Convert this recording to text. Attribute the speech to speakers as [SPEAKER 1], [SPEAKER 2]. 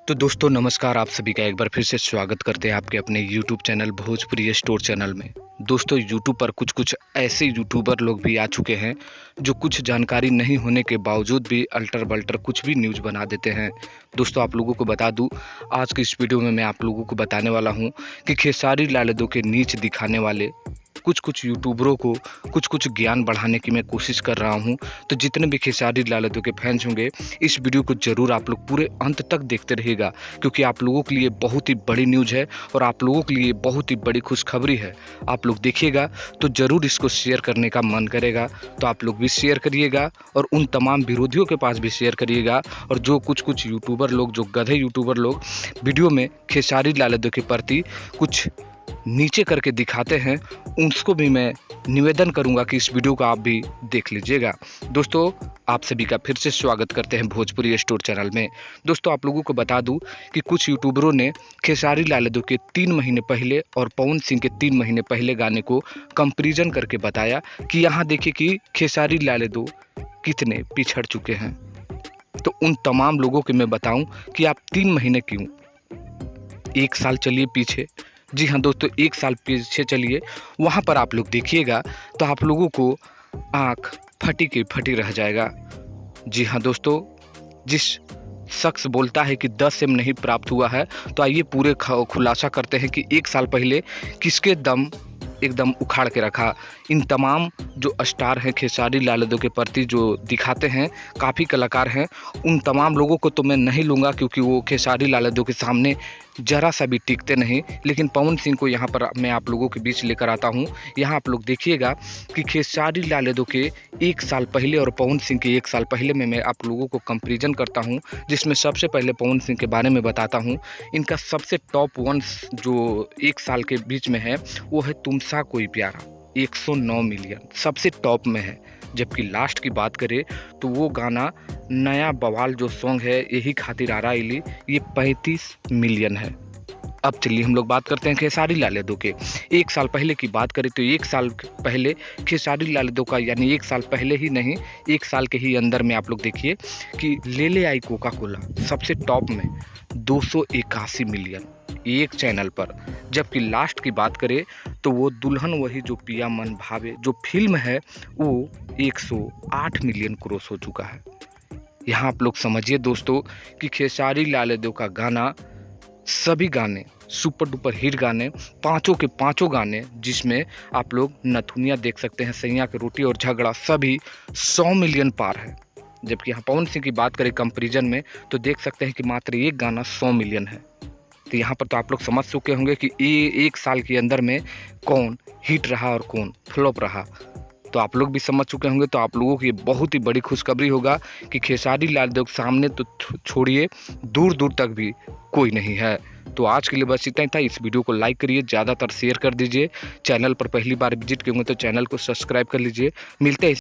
[SPEAKER 1] तो दोस्तों नमस्कार, आप सभी का एक बार फिर से स्वागत करते हैं आपके अपने YouTube channel Bhojpuri store channel में। दोस्तों यूट्यूब पर कुछ ऐसे यूट्यूबर लोग भी आ चुके हैं जो कुछ जानकारी नहीं होने के बावजूद भी अल्टर बल्टर कुछ भी न्यूज़ बना देते हैं। दोस्तों आप लोगों को बता दूं, आज की इस वीडियो में मैं आप लोगों को बताने वाला हूं कि खेसारी लाल यादव के नीच दिखाने वाले कुछ यूट्यूबरों को कुछ ज्ञान बढ़ाने की मैं कोशिश कर रहा हूं। तो जितने भी खेसारी लाल यादव के फैंस होंगे, इस वीडियो को जरूर आप लोग पूरे अंत तक देखते रहिएगा, क्योंकि आप लोगों के लिए बहुत ही बड़ी न्यूज़ है और आप लोगों के लिए बहुत ही बड़ी खुशखबरी है। आप लोग देखिएगा तो जरूर इसको शेयर करने का मन करेगा, तो आप लोग भी शेयर करिएगा और उन तमाम विरोधियों के पास भी शेयर करिएगा। और जो कुछ यूट्यूबर लोग, जो गधे यूट्यूबर लोग वीडियो में खेसारी लाल यादव के प्रति कुछ नीचे करके दिखाते हैं, उसको भी मैं निवेदन करूंगा कि इस वीडियो को आप भी देख लीजिएगा। दोस्तों आप सभी का फिर से स्वागत करते हैं भोजपुरी स्टोर चैनल में। दोस्तों आप लोगों को बता दूं कि कुछ यूट्यूबरों ने खेसारी लाल यादव के 3 महीने पहले और पवन सिंह के 3 महीने पहले गाने को कंपैरिजन करके बताया कि यहाँ देखिए कि खेसारी लाल यादव कितने पिछड़ चुके हैं। तो उन तमाम लोगों को मैं बताऊं कि आप 3 महीने क्यों, 1 साल चलिए पीछे। जी हाँ दोस्तों, 1 साल पीछे चलिए, वहाँ पर आप लोग देखिएगा तो आप लोगों को आँख फटी की फटी रह जाएगा। जी हाँ दोस्तों, जिस शख्स बोलता है कि 10 एम नहीं प्राप्त हुआ है, तो आइए पूरे खुलासा करते हैं कि 1 साल पहले किसके दम एकदम उखाड़ के रखा। इन तमाम जो स्टार हैं खेसारी लाल यादव के प्रति जो दिखाते हैं, काफ़ी कलाकार हैं, उन तमाम लोगों को तो मैं नहीं लूँगा क्योंकि वो खेसारी लाल यादव के सामने ज़रा सा भी टिकते नहीं। लेकिन पवन सिंह को यहाँ पर मैं आप लोगों के बीच लेकर आता हूँ। यहाँ आप लोग देखिएगा कि खेसारी लाल यादव के 1 साल पहले और पवन सिंह के 1 साल पहले में मैं आप लोगों को कंपैरिजन करता हूँ, जिसमें सबसे पहले पवन सिंह के बारे में बताता हूँ। इनका सबसे टॉप 1 जो 1 साल के बीच में है वो है तुम सा कोई प्यारा, 109 मिलियन सबसे टॉप में है। जबकि लास्ट की बात करें तो वो गाना नया बवाल जो सॉन्ग है यही खातिर आ रहा इली, ये 35 मिलियन है। अब चलिए हम लोग बात करते हैं खेसारी लाल यादव के 1 साल पहले की बात करें तो 1 साल पहले खेसारी लाल यादव का, यानी 1 साल पहले ही नहीं, 1 साल के ही अंदर में आप लोग देखिए कि ले ले आई कोका कोला सबसे टॉप में 281 मिलियन एक चैनल पर। जबकि लास्ट की बात करें तो वो दुल्हन वही जो पिया मन भावे जो फिल्म है वो 108 मिलियन क्रॉस हो चुका है। यहाँ आप लोग समझिए दोस्तों कि खेसारी लाल यादव का गाना, सभी गाने सुपर डुपर हिट गाने, पांचों के पांचों गाने, जिसमें आप लोग नथुनिया देख सकते हैं, सैया की रोटी और झगड़ा, सभी 100 मिलियन पार है। जबकि यहाँ पवन सिंह की बात करें कंपैरिजन में तो देख सकते हैं कि मात्र एक गाना 100 मिलियन है। तो यहाँ पर तो आप लोग समझ चुके होंगे कि ये 1 साल के अंदर में कौन हिट रहा और कौन फ्लॉप रहा। तो आप लोग भी समझ चुके होंगे। तो आप लोगों की ये बहुत ही बड़ी खुशखबरी होगा कि खेसारी लाल यादव के सामने तो छोड़िए, दूर दूर तक भी कोई नहीं है। तो आज के लिए बस इतना ही था। इस वीडियो को लाइक करिए, ज़्यादातर शेयर कर दीजिए। चैनल पर पहली बार विजिट किए होंगे तो चैनल को सब्सक्राइब कर लीजिए। मिलते हैं